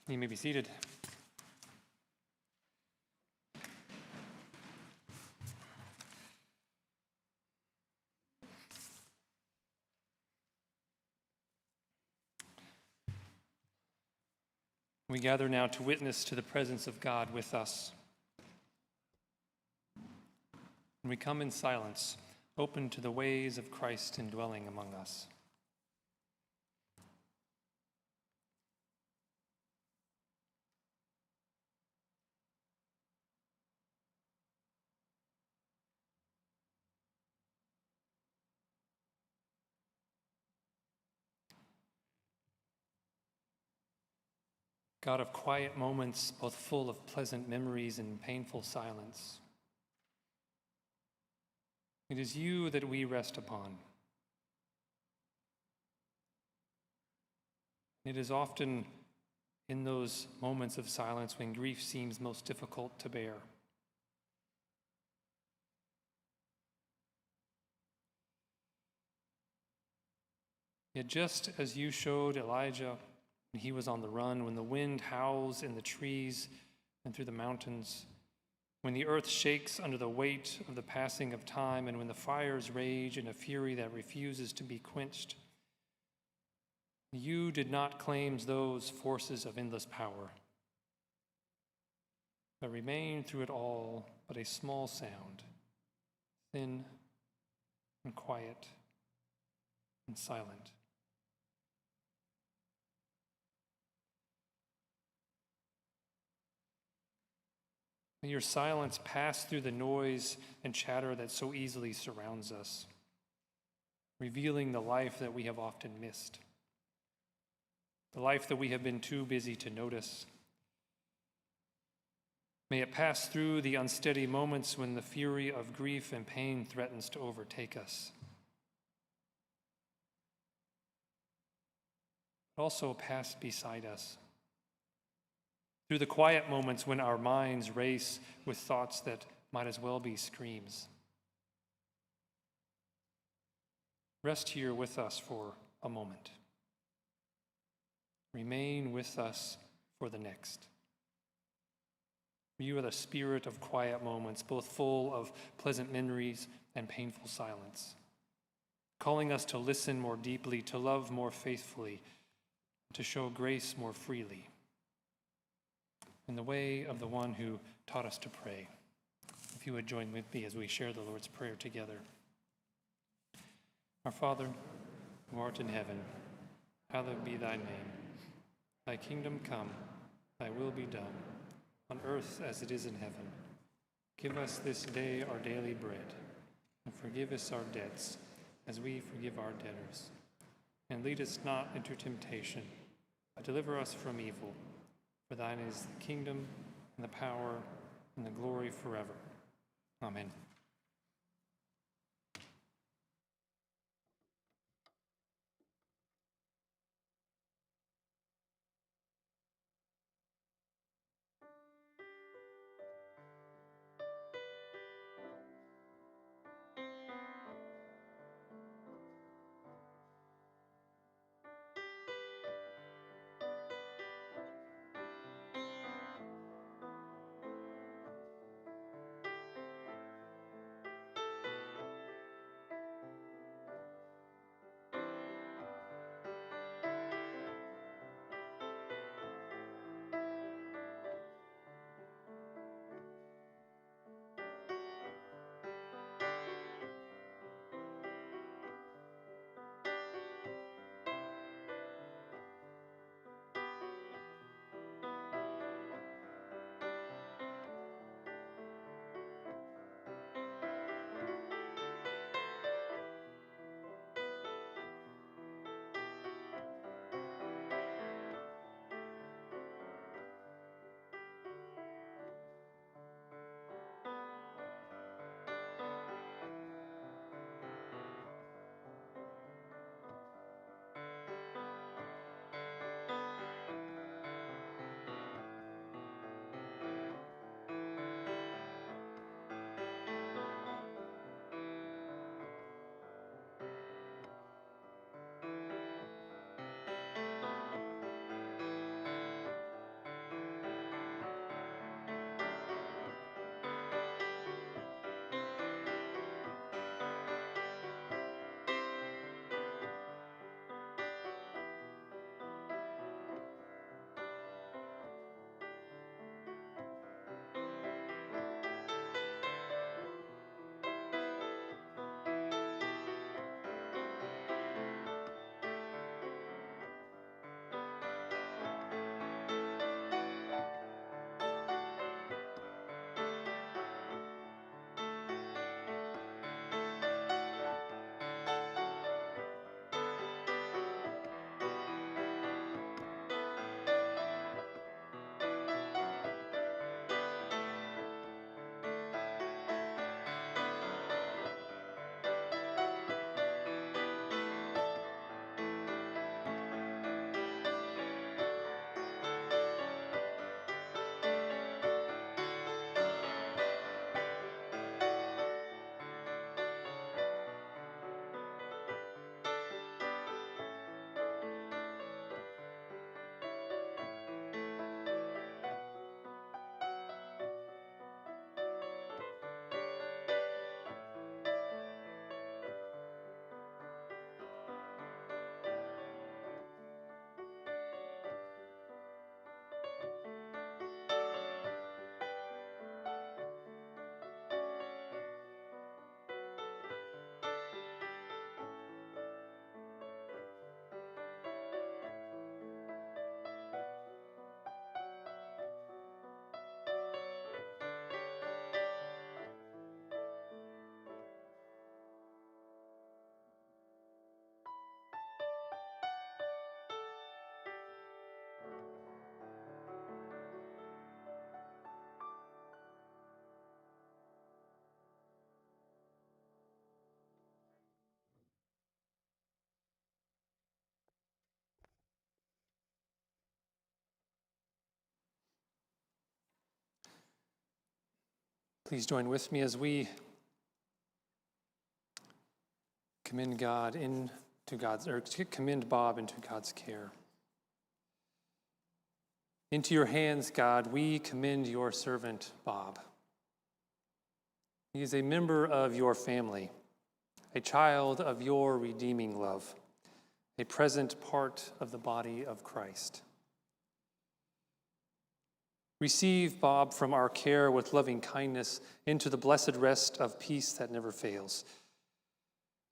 You may be seated. We gather now to witness to the presence of God with us. And we come in silence, open to the ways of Christ indwelling among us. God of quiet moments, both full of pleasant memories and painful silence, it is you that we rest upon. It is often in those moments of silence when grief seems most difficult to bear. Yet just as you showed Elijah when he was on the run, when the wind howls in the trees and through the mountains, when the earth shakes under the weight of the passing of time, and when the fires rage in a fury that refuses to be quenched, you did not claim those forces of endless power, but remained through it all but a small sound, thin and quiet and silent. May your silence pass through the noise and chatter that so easily surrounds us, revealing the life that we have often missed, the life that we have been too busy to notice. May it pass through the unsteady moments when the fury of grief and pain threatens to overtake us. But also pass beside us, through the quiet moments when our minds race with thoughts that might as well be screams. Rest here with us for a moment. Remain with us for the next. You are the spirit of quiet moments, both full of pleasant memories and painful silence, calling us to listen more deeply, to love more faithfully, to show grace more freely, in the way of the one who taught us to pray. If you would join with me as we share the Lord's Prayer together. Our Father, who art in heaven, hallowed be thy name. Thy kingdom come, thy will be done, on earth as it is in heaven. Give us this day our daily bread, and forgive us our debts, as we forgive our debtors. And lead us not into temptation, but deliver us from evil. For thine is the kingdom, and the power, and the glory forever. Amen. Please join with me as we commend Bob into God's care. Into your hands, God, we commend your servant, Bob. He is a member of your family, a child of your redeeming love, a present part of the body of Christ. Receive Bob from our care with loving kindness into the blessed rest of peace that never fails.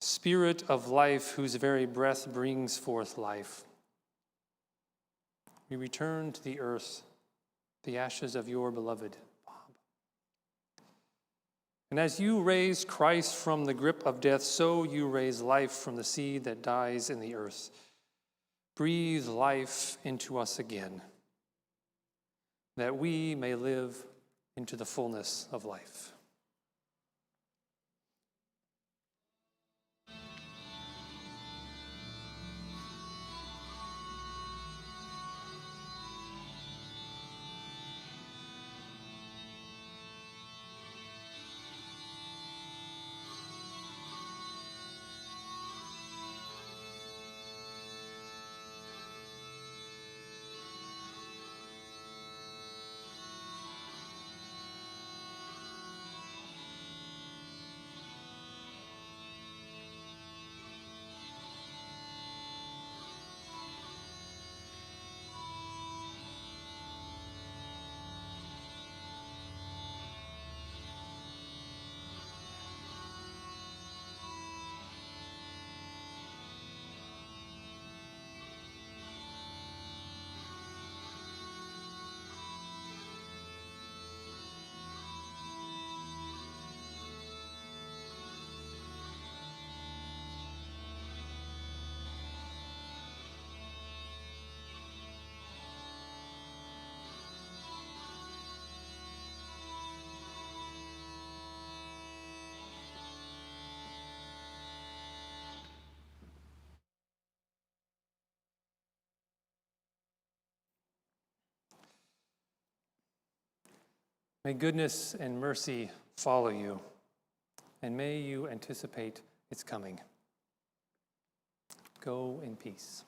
Spirit of life, whose very breath brings forth life, we return to the earth, the ashes of your beloved Bob. And as you raised Christ from the grip of death, so you raise life from the seed that dies in the earth. Breathe life into us again, that we may live into the fullness of life. May goodness and mercy follow you, and may you anticipate its coming. Go in peace.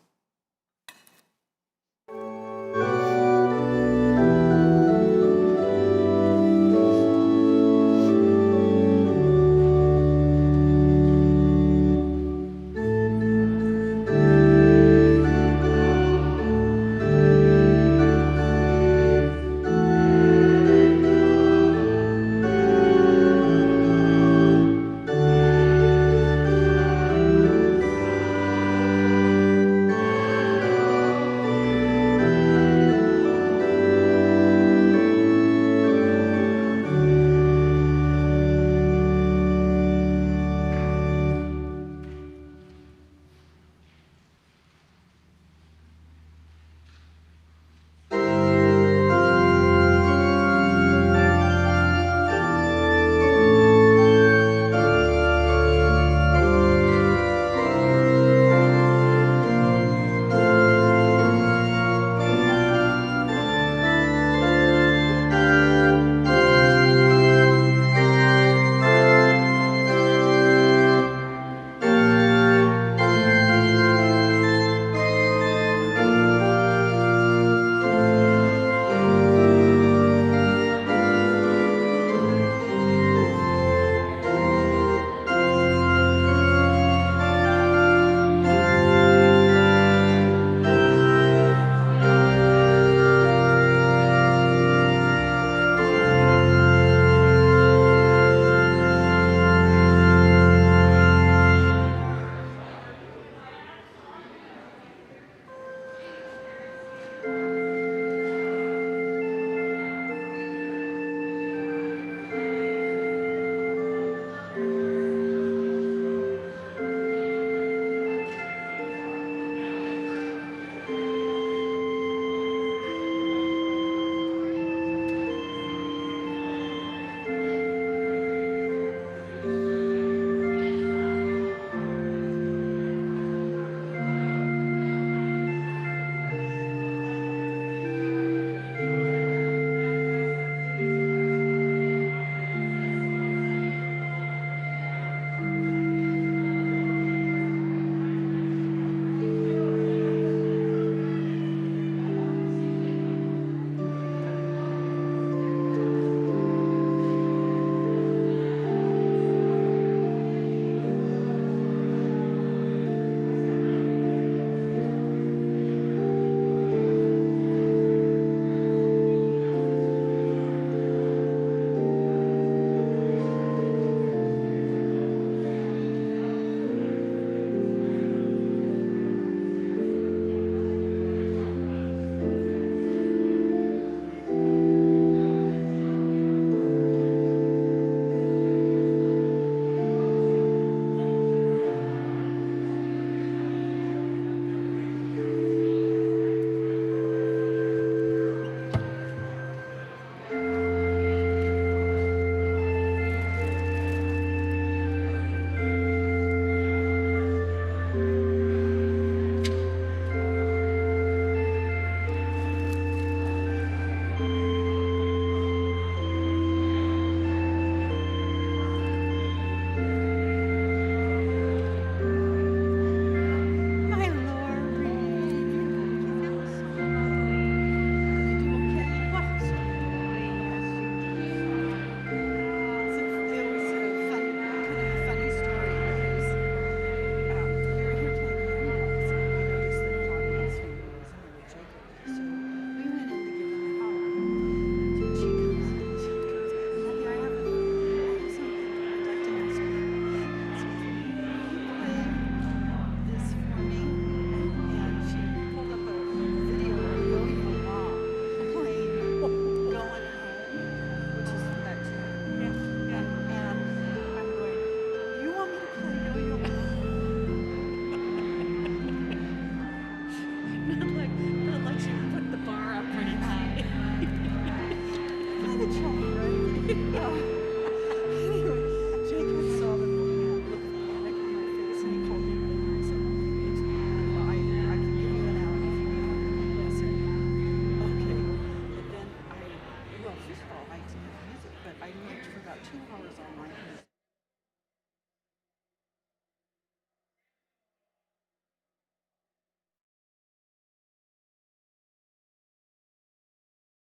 I teach music, but I worked for about 2 hours all night.